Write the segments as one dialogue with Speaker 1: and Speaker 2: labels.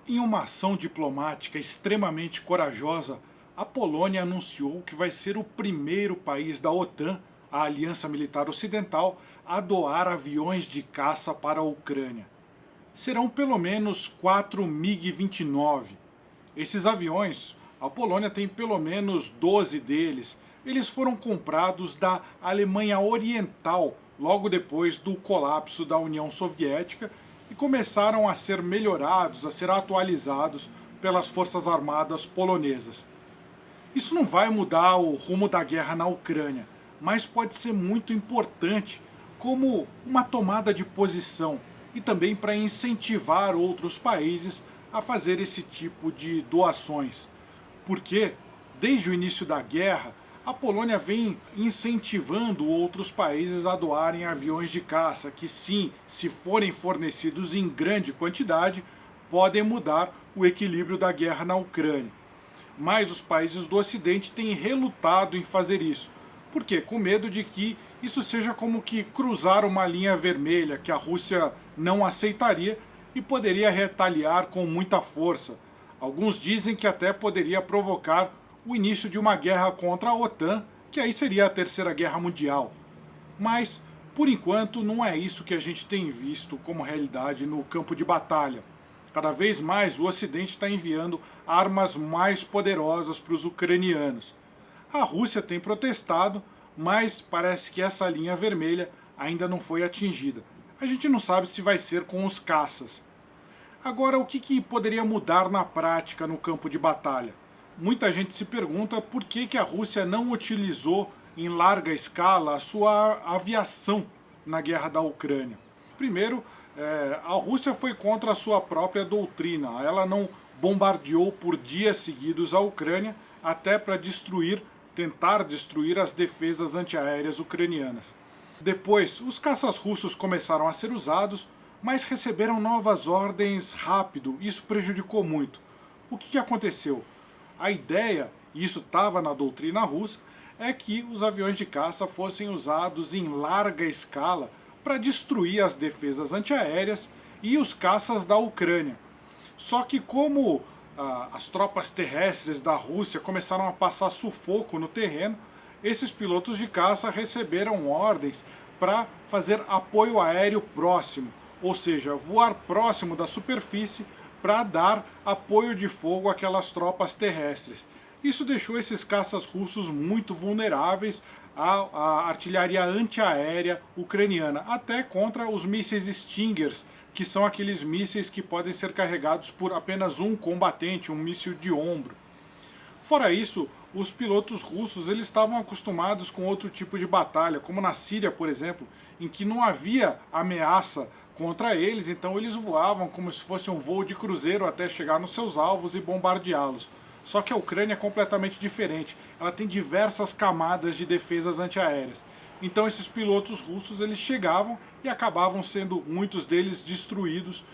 Speaker 1: Em uma ação diplomática extremamente corajosa, a Polônia anunciou que vai ser o primeiro país da OTAN, a Aliança Militar Ocidental, a doar aviões de caça para a Ucrânia. Serão pelo menos 4 MiG-29. Esses aviões, a Polônia tem pelo menos 12 deles. Eles foram comprados da Alemanha Oriental logo depois do colapso da União Soviética e começaram a ser melhorados, a ser atualizados pelas Forças Armadas polonesas. Isso não vai mudar o rumo da guerra na Ucrânia, mas pode ser muito importante como uma tomada de posição e também para incentivar outros países a fazer esse tipo de doações. Porque, desde o início da guerra, a Polônia vem incentivando outros países a doarem aviões de caça, que sim, se forem fornecidos em grande quantidade, podem mudar o equilíbrio da guerra na Ucrânia. Mas os países do Ocidente têm relutado em fazer isso. Por quê? Com medo de que isso seja como que cruzar uma linha vermelha que a Rússia não aceitaria e poderia retaliar com muita força. Alguns dizem que até poderia provocar o início de uma guerra contra a OTAN, que aí seria a Terceira Guerra Mundial. Mas, por enquanto, não é isso que a gente tem visto como realidade no campo de batalha. Cada vez mais o Ocidente está enviando armas mais poderosas para os ucranianos. A Rússia tem protestado, mas parece que essa linha vermelha ainda não foi atingida. A gente não sabe se vai ser com os caças. Agora, o que poderia mudar na prática no campo de batalha? Muita gente se pergunta por que a Rússia não utilizou em larga escala a sua aviação na guerra da Ucrânia. Primeiro, a Rússia foi contra a sua própria doutrina. Ela não bombardeou por dias seguidos a Ucrânia até para tentar destruir as defesas antiaéreas ucranianas. Depois, os caças russos começaram a ser usados, mas receberam novas ordens rápido. Isso prejudicou muito. O que aconteceu? A ideia, e isso estava na doutrina russa, é que os aviões de caça fossem usados em larga escala para destruir as defesas antiaéreas e os caças da Ucrânia. Só que como as tropas terrestres da Rússia começaram a passar sufoco no terreno, esses pilotos de caça receberam ordens para fazer apoio aéreo próximo, ou seja, voar próximo da superfície para dar apoio de fogo àquelas tropas terrestres. Isso deixou esses caças russos muito vulneráveis à artilharia antiaérea ucraniana, até contra os mísseis Stingers, que são aqueles mísseis que podem ser carregados por apenas um combatente, um míssil de ombro. Fora isso, os pilotos russos eles estavam acostumados com outro tipo de batalha, como na Síria, por exemplo, em que não havia ameaça contra eles, então eles voavam como se fosse um voo de cruzeiro até chegar nos seus alvos e bombardeá-los. Só que a Ucrânia é completamente diferente, ela tem diversas camadas de defesas antiaéreas. Então esses pilotos russos eles chegavam e acabavam sendo muitos deles destruídos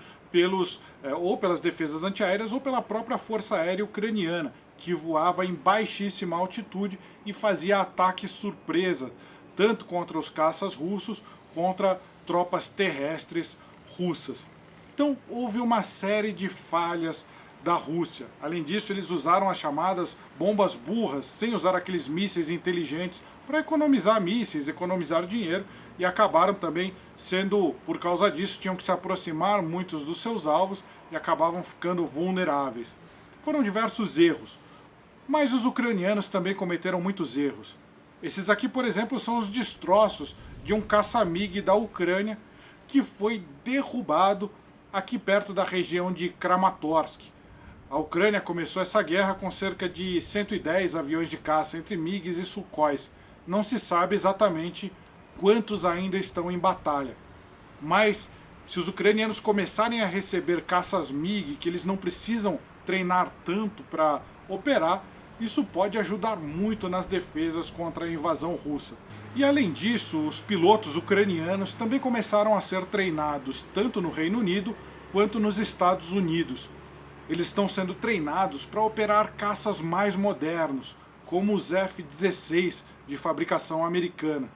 Speaker 1: ou pelas defesas antiaéreas ou pela própria força aérea ucraniana, que voava em baixíssima altitude e fazia ataques surpresa, tanto contra os caças russos, contra tropas terrestres russas. Então houve uma série de falhas da Rússia. Além disso, eles usaram as chamadas bombas burras, sem usar aqueles mísseis inteligentes, para economizar mísseis, economizar dinheiro, e acabaram também sendo, por causa disso, tinham que se aproximar muitos dos seus alvos e acabavam ficando vulneráveis. Foram diversos erros, mas os ucranianos também cometeram muitos erros. Esses aqui, por exemplo, são os destroços de um caça-MiG da Ucrânia que foi derrubado aqui perto da região de Kramatorsk. A Ucrânia começou essa guerra com cerca de 110 aviões de caça entre MiGs e Sukhóis. Não se sabe exatamente quantos ainda estão em batalha. Mas se os ucranianos começarem a receber caças MiG, que eles não precisam treinar tanto para operar, isso pode ajudar muito nas defesas contra a invasão russa. E além disso, os pilotos ucranianos também começaram a ser treinados tanto no Reino Unido quanto nos Estados Unidos. Eles estão sendo treinados para operar caças mais modernos, como os F-16 de fabricação americana.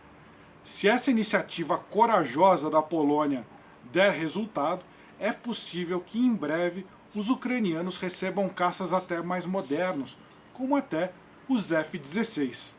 Speaker 1: Se essa iniciativa corajosa da Polônia der resultado, é possível que em breve os ucranianos recebam caças até mais modernos, como até os F-16.